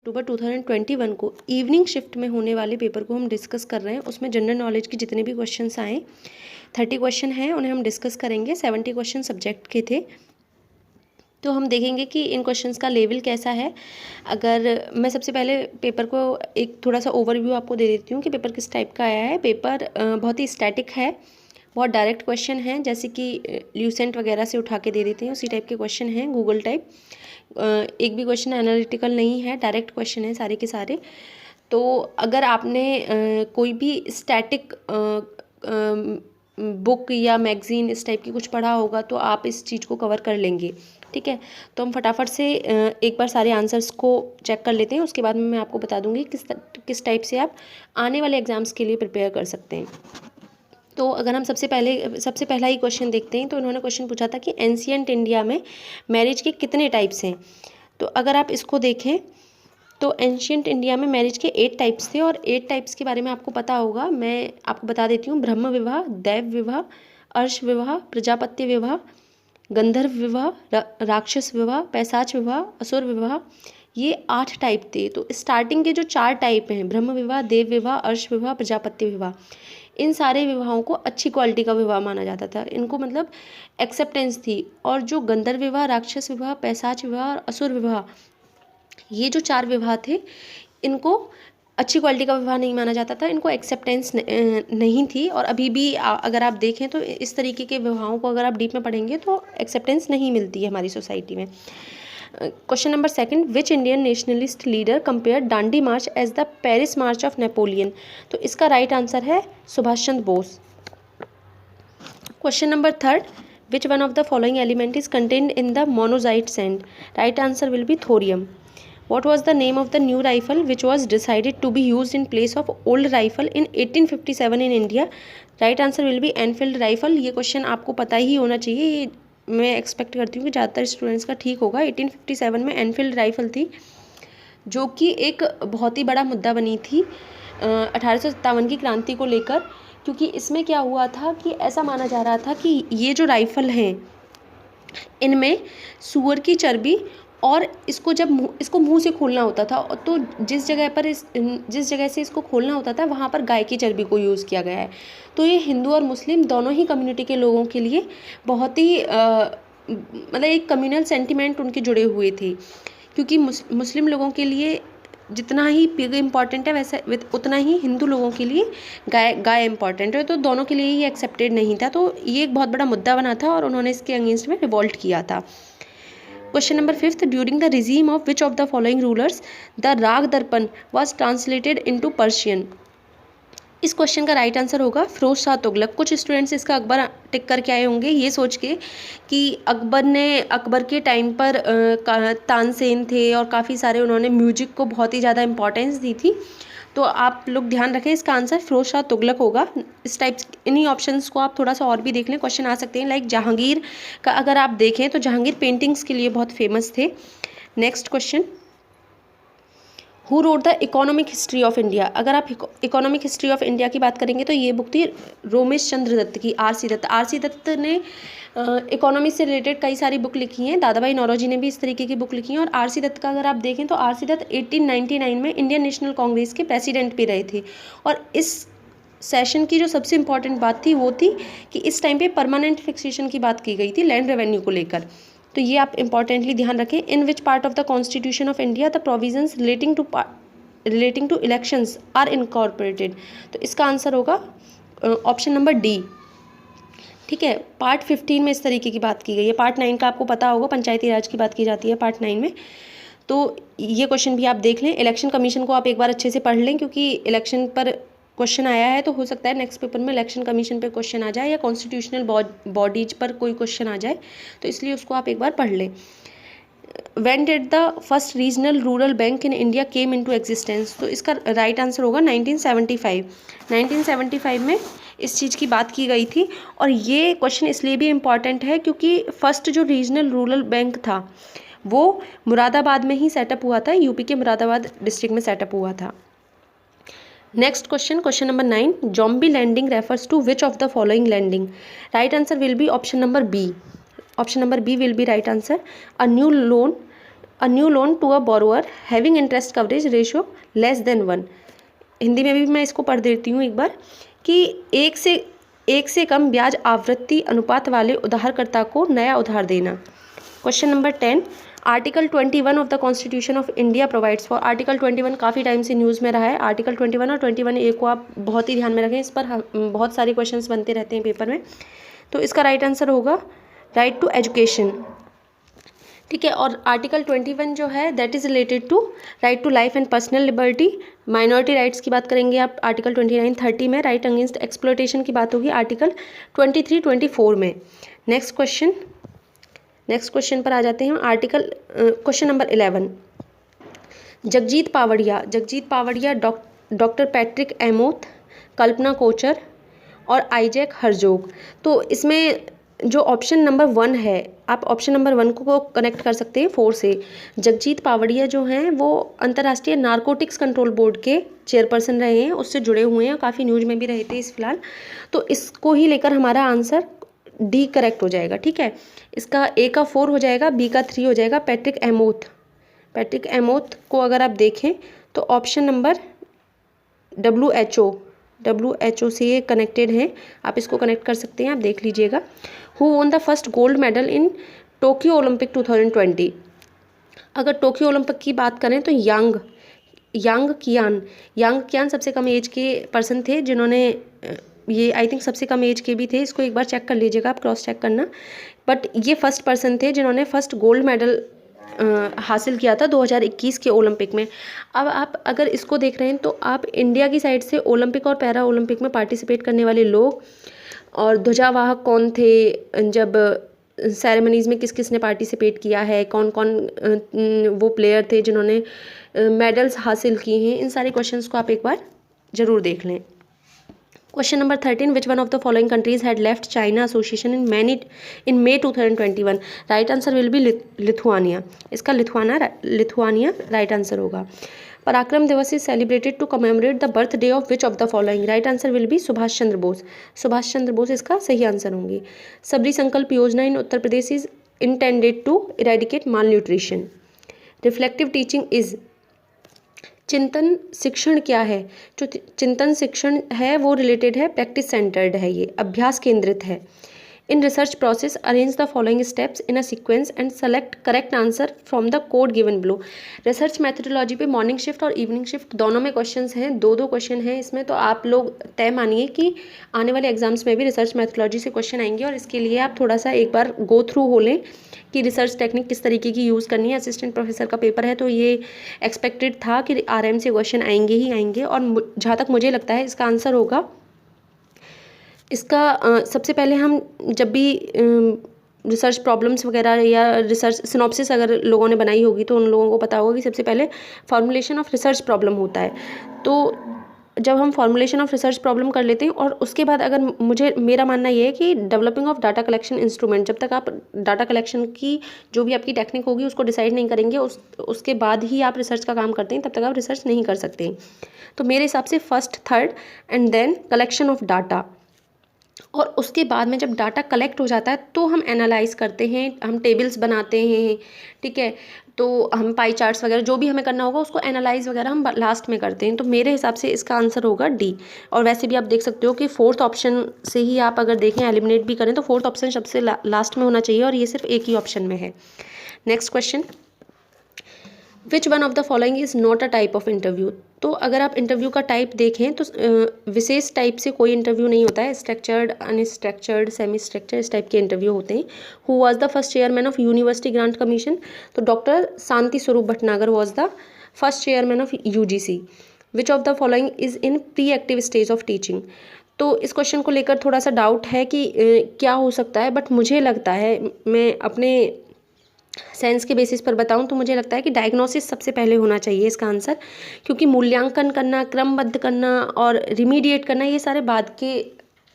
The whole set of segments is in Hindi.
अक्टूबर 2021 को इवनिंग शिफ्ट में होने वाले पेपर को हम डिस्कस कर रहे हैं। उसमें जनरल नॉलेज के जितने भी क्वेश्चंस आए 30 क्वेश्चन हैं, उन्हें हम डिस्कस करेंगे। 70 क्वेश्चन सब्जेक्ट के थे, तो हम देखेंगे कि इन क्वेश्चंस का लेवल कैसा है। अगर मैं सबसे पहले पेपर को एक थोड़ा सा ओवरव्यू आपको दे देती हूँ कि पेपर किस टाइप का आया है। पेपर बहुत ही स्टैटिक है, बहुत डायरेक्ट क्वेश्चन हैं, जैसे कि ल्यूसेंट वगैरह से उठा के दे देते हैं, उसी टाइप के क्वेश्चन हैं, गूगल टाइप। एक भी क्वेश्चन एनालिटिकल नहीं है, डायरेक्ट क्वेश्चन है सारे के सारे। तो अगर आपने कोई भी स्टैटिक बुक या मैगज़ीन इस टाइप की कुछ पढ़ा होगा तो आप इस चीज़ को कवर कर लेंगे। ठीक है, तो हम फटाफट से एक बार सारे आंसर्स को चेक कर लेते हैं, उसके बाद में मैं आपको बता दूंगी किस टाइप से आप आने वाले एग्ज़ाम्स के लिए प्रिपेयर कर सकते हैं। तो अगर हम सबसे पहला ही क्वेश्चन देखते हैं, तो उन्होंने क्वेश्चन पूछा था कि एंशिएंट इंडिया में मैरिज के कितने टाइप्स हैं। तो अगर आप इसको देखें तो एंशिएंट इंडिया में मैरिज के 8 टाइप्स थे, और 8 टाइप्स के बारे में आपको पता होगा। मैं आपको बता देती हूँ। ब्रह्म विवाह, दैव विवाह, अर्श विवाह, प्रजापत्य विवाह, गंधर्व विवाह, राक्षस विवाह, पैशाच विवाह, असुर विवाह, ये 8 टाइप थे। तो स्टार्टिंग के जो 4 टाइप हैं, ब्रह्म विवाह, देव विवाह, अर्श विवाह, प्रजापत्य विवाह, इन सारे विवाहों को अच्छी क्वालिटी का विवाह माना जाता था। इनको मतलब एक्सेप्टेंस थी। और जो गंधर्व विवाह, राक्षस विवाह, पैशाच विवाह और असुर विवाह, ये जो 4 विवाह थे, इनको अच्छी क्वालिटी का विवाह नहीं माना जाता था, इनको एक्सेप्टेंस नहीं थी। और अभी भी अगर आप देखें तो इस तरीके के विवाहों को अगर आप डीप में पढ़ेंगे तो एक्सेप्टेंस नहीं मिलती है हमारी सोसाइटी में। Question number 2, which Indian nationalist leader compare Dandi march as the Paris march of Napoleon. तो इसका राइट आंसर है Subhash Chandra Bose. Question number 3, which one of the following element is contained in the monazite sand. Right answer will be thorium. What was the name of the new rifle which was decided to be used in place of old rifle in 1857 in India? Right answer will be Enfield rifle। ये क्वेश्चन आपको पता ही होना चाहिए, ये मैं एक्सपेक्ट करती हूँ कि ज़्यादातर स्टूडेंट्स का ठीक होगा। 1857 में एनफील्ड राइफल थी, जो कि एक बहुत ही बड़ा मुद्दा बनी थी 1857 की क्रांति को लेकर। क्योंकि इसमें क्या हुआ था कि ऐसा माना जा रहा था कि ये जो राइफ़ल हैं, इनमें सूअर की चर्बी, और इसको जब इसको मुंह से खोलना होता था, तो जिस जगह से इसको खोलना होता था वहाँ पर गाय की चर्बी को यूज़ किया गया है। तो ये हिंदू और मुस्लिम दोनों ही कम्युनिटी के लोगों के लिए बहुत ही मतलब एक कम्युनल सेंटिमेंट उनके जुड़े हुए थे। क्योंकि मुस्लिम लोगों के लिए जितना ही पिग इम्पॉर्टेंट है, वैसे उतना ही हिंदू लोगों के लिए गाय इम्पॉर्टेंट है। तो दोनों के लिए ही एक्सेप्टेड नहीं था। तो ये एक बहुत बड़ा मुद्दा बना था और उन्होंने इसके अगेंस्ट में रिवॉल्ट किया था। Question number 5, during the regime of which of the following rulers the राग दर्पण वॉज ट्रांसलेटेड इनटू पर्शियन। इस क्वेश्चन का राइट आंसर होगा फिरोज शाह तुगलक। कुछ स्टूडेंट्स इसका अकबर टिक करके आए होंगे ये सोच के कि अकबर के टाइम पर तानसेन थे और काफ़ी सारे उन्होंने म्यूजिक को बहुत ही ज़्यादा इंपॉर्टेंस दी थी। तो आप लोग ध्यान रखें, इसका आंसर फिरोज शाह तुगलक होगा। इस टाइप इन्हीं ऑप्शंस को आप थोड़ा सा और भी देख लें, क्वेश्चन आ सकते हैं। लाइक जहांगीर का अगर आप देखें तो जहांगीर पेंटिंग्स के लिए बहुत फेमस थे। Next question, who wrote the economic history of India. अगर आप इकोनॉमिक हिस्ट्री ऑफ इंडिया की बात करेंगे तो ये बुक थी रोमेश चंद्र दत्त की, आर.सी. दत्त। आर.सी. दत्त ने इकोनॉमी से रिलेटेड कई सारी बुक लिखी हैं। दादा भाई नौरोजी ने भी इस तरीके की बुक लिखी हैं। और आर.सी. दत्त का अगर आप देखें तो आर.सी. दत्त 1899 में इंडियन नेशनल कांग्रेस के प्रेसिडेंट भी रहे थे। और इस सेशन की जो सबसे इम्पॉर्टेंट बात थी वो थी कि इस टाइम पे परमानेंट फिक्सेशन की बात की गई थी लैंड रेवेन्यू को लेकर। तो ये आप इंपॉर्टेंटली ध्यान रखें। In which part of the constitution of India the provisions relating to elections are incorporated. तो इसका आंसर होगा ऑप्शन नंबर डी। ठीक है, पार्ट 15 में इस तरीके की बात की गई है। पार्ट 9 का आपको पता होगा, पंचायती राज की बात की जाती है पार्ट 9 में। तो ये क्वेश्चन भी आप देख लें। इलेक्शन कमीशन को आप एक बार अच्छे से पढ़ लें, क्योंकि इलेक्शन पर क्वेश्चन आया है, तो हो सकता है नेक्स्ट पेपर में इलेक्शन कमीशन पे क्वेश्चन आ जाए या कॉन्स्टिट्यूशनल बॉडीज पर कोई क्वेश्चन आ जाए, तो इसलिए उसको आप एक बार पढ़ लें। When did the first regional rural bank in India came into existence? तो इसका राइट आंसर होगा 1975। 1975 में इस चीज़ की बात की गई थी। और ये क्वेश्चन इसलिए भी इम्पॉर्टेंट है क्योंकि फर्स्ट जो रीजनल रूरल बैंक था वो मुरादाबाद में ही सेटअप हुआ था, यूपी के मुरादाबाद डिस्ट्रिक्ट में सेटअप हुआ था। Next question, question number 9, zombie landing refers to which of the following landing. Right answer will be option number B. Option number B will be right answer. A new loan a new loan to a borrower having interest coverage ratio less than 1। Hindi में भी मैं इसको पढ़ देती हूँ एक बार कि एक से कम ब्याज आवृत्ति अनुपात वाले उधारकर्ता को नया उधार देना। Question number 10, article 21 of the constitution of India provides for. Article 21 काफ़ी टाइम से न्यूज़ में रहा है। आर्टिकल 21 और 21A को आप बहुत ही ध्यान में रखें, इस पर बहुत सारे क्वेश्चंस बनते रहते हैं पेपर में। तो इसका राइट आंसर होगा राइट टू एजुकेशन, ठीक है। और आर्टिकल 21 जो है that is related to right to life and personal liberty. Minority rights की बात करेंगे आप आर्टिकल 29, 30 में। राइट अगेंस्ट एक्सप्लॉयटेशन की बात होगी आर्टिकल 23, 24 में। नेक्स्ट क्वेश्चन पर आ जाते हैं। Question number 11, Jagjit Pavadia, doctor Patrick Amoth, Kalpana Kochhar और आइजैक हर्जोग। तो इसमें जो ऑप्शन नंबर 1 है, आप ऑप्शन नंबर 1 को कनेक्ट कर सकते हैं 4 से। जगजीत पावड़िया जो हैं वो अंतर्राष्ट्रीय नारकोटिक्स कंट्रोल बोर्ड के चेयरपर्सन रहे हैं, उससे जुड़े हुए हैं, काफ़ी न्यूज में भी रहे थे इस फिलहाल। तो इसको ही लेकर हमारा आंसर डी करेक्ट हो जाएगा, ठीक है। इसका ए का 4 हो जाएगा, बी का 3 हो जाएगा। पैट्रिक एमोथ को अगर आप देखें तो ऑप्शन नंबर WHO से ये कनेक्टेड है, आप इसको कनेक्ट कर सकते हैं, आप देख लीजिएगा। Who won the first gold medal in Tokyo Olympic 2020। अगर टोक्यो ओलंपिक की बात करें तो यांग कियान सबसे कम एज के पर्सन थे जिन्होंने, ये आई थिंक सबसे कम एज के भी थे, इसको एक बार चेक कर लीजिएगा, आप क्रॉस चेक करना। बट ये फर्स्ट पर्सन थे जिन्होंने फर्स्ट गोल्ड मेडल हासिल किया था 2021 के ओलंपिक में। अब आप अगर इसको देख रहे हैं तो आप इंडिया की साइड से ओलंपिक और पैरा ओलंपिक में पार्टिसिपेट करने वाले लोग और ध्वजावाहक कौन थे, जब सेरेमनीज़ में किस किस ने पार्टिसिपेट किया है, कौन कौन वो प्लेयर थे जिन्होंने मेडल्स हासिल किए हैं, इन सारे क्वेश्चंस को आप एक बार ज़रूर देख लें। Question number 13, which one of the following countries had left China association in May 2021। Right answer will be Lithuania. इसका लिथुआनिया राइट आंसर होगा। Parakram Diwas is celebrated to commemorate the birthday of which of the following. Right answer will be Subhash Chandra Bose इसका सही आंसर होंगे। Sabari Sankalp Yojana in Uttar Pradesh is intended to eradicate malnutrition. Reflective teaching is. चिंतन शिक्षण क्या है? जो चिंतन शिक्षण है वो रिलेटेड है, प्रैक्टिस सेंटर्ड है, ये अभ्यास केंद्रित है। In research process arrange the following steps in a sequence and select correct answer from the code given below. Research methodology पे मॉर्निंग शिफ्ट और इवनिंग शिफ्ट दोनों में क्वेश्चंस हैं, दो क्वेश्चन हैं इसमें। तो आप लोग तय मानिए कि आने वाले एग्जाम्स में भी रिसर्च मेथोडोलॉजी से क्वेश्चन आएंगे, और इसके लिए आप थोड़ा सा एक बार गो थ्रू हो लें कि रिसर्च टेक्निक किस तरीके की यूज़ करनी है। असिस्टेंट प्रोफेसर का पेपर है तो ये एक्सपेक्टेड था कि RM से क्वेश्चन आएंगे ही आएंगे। और जहाँ तक मुझे लगता है इसका आंसर होगा, इसका सबसे पहले हम जब भी रिसर्च प्रॉब्लम्स वगैरह या रिसर्च सिनॉप्सिस अगर लोगों ने बनाई होगी तो उन लोगों को पता होगा कि सबसे पहले फॉर्मुलेशन ऑफ रिसर्च प्रॉब्लम होता है। तो जब हम फॉर्मुलेशन ऑफ रिसर्च प्रॉब्लम कर लेते हैं और उसके बाद अगर मेरा मानना ये है कि developing of data collection instrument, जब तक आप डाटा कलेक्शन की जो भी आपकी टेक्निक होगी उसको डिसाइड नहीं करेंगे, उसके बाद ही आप रिसर्च का काम करते हैं, तब तक आप रिसर्च नहीं कर सकते। तो मेरे हिसाब से first, third and then collection of data, और उसके बाद में जब डाटा कलेक्ट हो जाता है तो हम एनालाइज करते हैं, हम टेबल्स बनाते हैं, ठीक है। तो हम पाई चार्ट्स वगैरह जो भी हमें करना होगा उसको एनालाइज वगैरह हम लास्ट में करते हैं। तो मेरे हिसाब से इसका आंसर होगा डी। और वैसे भी आप देख सकते हो कि फोर्थ ऑप्शन से ही आप अगर देखें एलिमिनेट भी करें तो फोर्थ ऑप्शन सबसे लास्ट में होना चाहिए, और ये सिर्फ एक ही ऑप्शन में है। Next question, which one of the following is not a type of interview. तो अगर आप इंटरव्यू का टाइप देखें तो विशेष टाइप से कोई इंटरव्यू नहीं होता है, स्ट्रक्चर्ड, अनस्ट्रक्चर्ड, सेमी स्ट्रक्चर्ड, इस टाइप के इंटरव्यू होते हैं। Who was the first chairman of university grant commission. तो doctor Shanti Swarup Bhatnagar was the first chairman of UGC। Which of the following is in pre active stage of teaching. तो इस क्वेश्चन को लेकर थोड़ा सा डाउट है कि क्या हो सकता है, बट मुझे लगता है, मैं अपने साइंस के बेसिस पर बताऊं तो मुझे लगता है कि डायग्नोसिस सबसे पहले होना चाहिए इसका आंसर, क्योंकि मूल्यांकन करना, क्रमबद्ध करना और रिमीडिएट करना ये सारे बाद के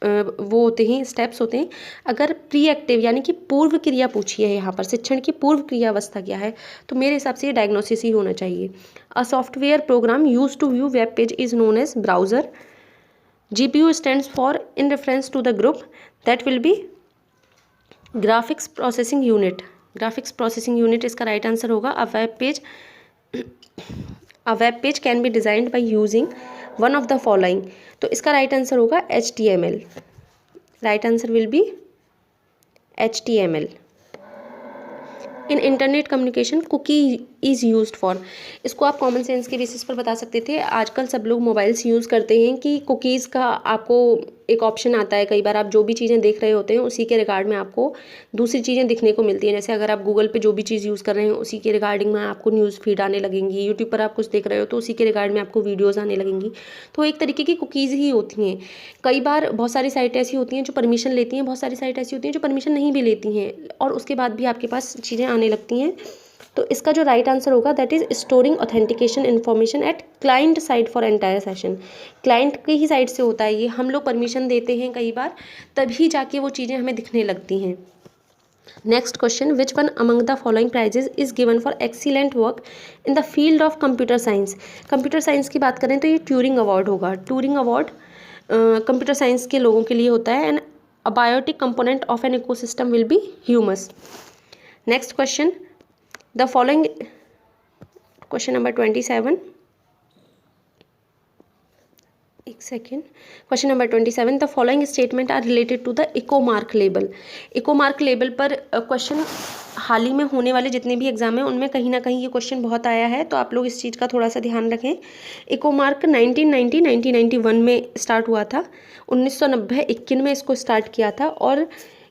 वो होते हैं, स्टेप्स होते हैं। अगर प्री एक्टिव यानी कि पूर्व क्रिया पूछी है यहाँ पर, शिक्षण की पूर्व क्रिया अवस्था क्या है, तो मेरे हिसाब से ये डायग्नोसिस ही होना चाहिए। A software program use to view web page is known as browser. GPU stands for in reference to the group, that will be graphics processing unit, graphics processing unit इसका राइट आंसर होगा। A web page can be designed by using one of the following, तो इसका राइट आंसर होगा HTML। Right answer will be HTML। In internet communication cookie is used for, इसको आप कॉमन सेंस के बेसिस पर बता सकते थे। आजकल सब लोग मोबाइल्स यूज़ करते हैं कि कुकीज़ का आपको एक ऑप्शन आता है, कई बार आप जो भी चीज़ें देख रहे होते हैं उसी के रिगार्ड में आपको दूसरी चीज़ें दिखने को मिलती हैं। जैसे अगर आप गूगल पे जो भी चीज़ यूज़ कर रहे हैं उसी के रिगार्डिंग में आपको न्यूज़ फीड आने लगेंगी, यूट्यूब पर आप कुछ देख रहे हो तो उसी के रिगार्ड में आपको वीडियोज़ आने लगेंगी। तो एक तरीके की कुकीज़ ही होती हैं। कई बार बहुत सारी साइट ऐसी होती हैं जो परमिशन लेती हैं, बहुत सारी साइट ऐसी होती हैं जो परमिशन नहीं भी लेती हैं और उसके बाद भी आपके पास चीज़ें आने लगती हैं। तो इसका जो राइट आंसर होगा that is storing authentication information at client side for entire session. Client की ही साइड से होता है ये, हम लोग परमिशन देते हैं कई बार, तभी जाके वो चीज़ें हमें दिखने लगती हैं। Next question, which one among the following prizes is given for excellent work in the field of computer science. Computer science की बात करें तो ये ट्यूरिंग अवार्ड होगा। ट्यूरिंग अवार्ड कंप्यूटर साइंस के लोगों के लिए होता है। And abiotic component of an ecosystem will be humus. Next question, the following, question number 27, एक सेकेंड, question number 27, the following statement are related to the Ecomark label. Ecomark label पर क्वेश्चन हाल ही में होने वाले जितने भी एग्जाम हैं उनमें कहीं ना कहीं ये क्वेश्चन बहुत आया है, तो आप लोग इस चीज़ का थोड़ा सा ध्यान रखें। इकोमार्क 1991 में स्टार्ट हुआ था, 1990-91 में इसको स्टार्ट किया था और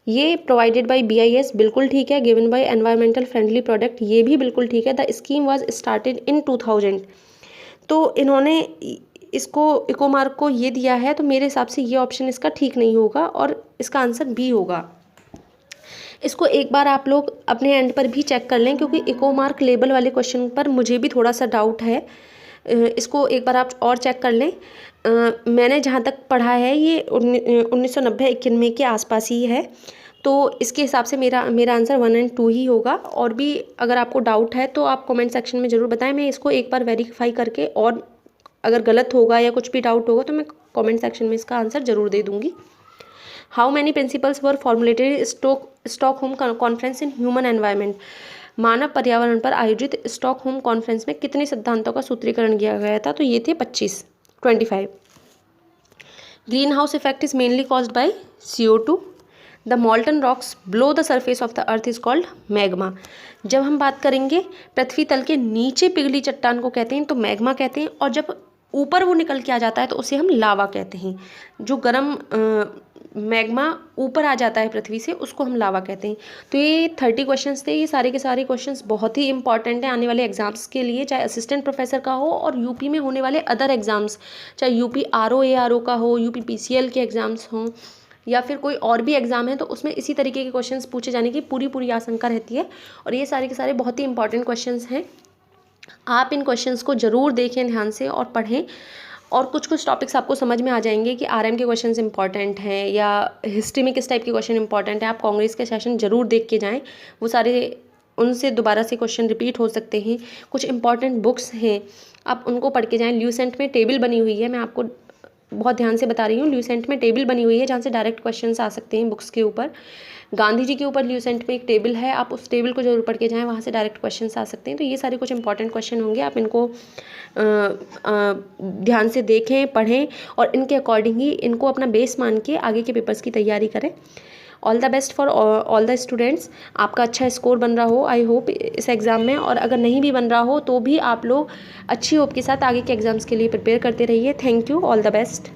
ये प्रोवाइडेड बाय BIS, बिल्कुल ठीक है। Given by environmental friendly product, ये भी बिल्कुल ठीक है। The scheme was started in 2000, तो इन्होंने इसको इकोमार्क को ये दिया है, तो मेरे हिसाब से ये ऑप्शन इसका ठीक नहीं होगा और इसका आंसर B होगा। इसको एक बार आप लोग अपने एंड पर भी चेक कर लें क्योंकि इकोमार्क लेबल वाले क्वेश्चन पर मुझे भी थोड़ा सा डाउट है। इसको एक बार आप और चेक कर लें। मैंने जहाँ तक पढ़ा है ये 1990-91 के आसपास ही है, तो इसके हिसाब से मेरा आंसर 1 और 2 ही होगा। और भी अगर आपको डाउट है तो आप कमेंट सेक्शन में ज़रूर बताएं, मैं इसको एक बार वेरीफाई करके और अगर गलत होगा या कुछ भी डाउट होगा तो मैं कमेंट सेक्शन में इसका आंसर ज़रूर दे दूँगी। How many principles were formulated Stockholm conference in human environment. मानव पर्यावरण पर आयोजित स्टॉकहोम कॉन्फ्रेंस में कितने सिद्धांतों का सूत्रीकरण किया गया था, तो ये थे 25। Green house effect is mainly caused by CO2। The मॉल्टन rocks below the surface of the earth is called magma. जब हम बात करेंगे पृथ्वी तल के नीचे पिघली चट्टान को कहते हैं तो मैग्मा कहते हैं, और जब ऊपर वो निकल के आ जाता है तो उसे हम लावा कहते हैं। जो गर्म मैग्मा ऊपर आ जाता है पृथ्वी से उसको हम लावा कहते हैं। तो ये 30 क्वेश्चंस थे। ये सारे के सारे क्वेश्चंस बहुत ही इंपॉर्टेंट हैं आने वाले एग्जाम्स के लिए, चाहे असिस्टेंट प्रोफेसर का हो और यूपी में होने वाले अदर एग्जाम्स, चाहे यूपी RO ARO का हो, यूपी PCL के एग्जाम्स हों या फिर कोई और भी एग्जाम है, तो उसमें इसी तरीके के क्वेश्चंस पूछे जाने की पूरी आशंका रहती है। और ये सारे के सारे बहुत ही इंपॉर्टेंट क्वेश्चंस हैं। आप इन क्वेश्चंस को ज़रूर देखें ध्यान से और पढ़ें, और कुछ टॉपिक्स आपको समझ में आ जाएंगे कि RM के क्वेश्चंस इंपॉर्टेंट हैं या हिस्ट्री में किस टाइप के क्वेश्चन इंपॉर्टेंट है। आप कांग्रेस के सेशन ज़रूर देख के जाएं, वो सारे उनसे दोबारा से क्वेश्चन रिपीट हो सकते हैं। कुछ इंपॉर्टेंट बुक्स हैं, आप उनको पढ़ के जाएं। ल्यूसेंट में टेबल बनी हुई है, मैं आपको बहुत ध्यान से बता रही हूँ, ल्यूसेंट में टेबल बनी हुई है जहाँ से डायरेक्ट क्वेश्चंस आ सकते हैं बुक्स के ऊपर। गांधी जी के ऊपर ल्यूसेंट में एक टेबल है, आप उस टेबल को जरूर पढ़ के जाएं, वहाँ से डायरेक्ट क्वेश्चंस आ सकते हैं। तो ये सारे कुछ इंपॉर्टेंट क्वेश्चन होंगे, आप इनको ध्यान से देखें, पढ़ें और इनके अकॉर्डिंग ही इनको अपना बेस मान के आगे के पेपर्स की तैयारी करें। All the best for all the students. आपका अच्छा स्कोर बन रहा हो आई होप इस एग्ज़ाम में, और अगर नहीं भी बन रहा हो तो भी आप लोग अच्छी होप के साथ आगे के एग्ज़ाम्स के लिए प्रिपेयर करते रहिए। Thank you, all the best.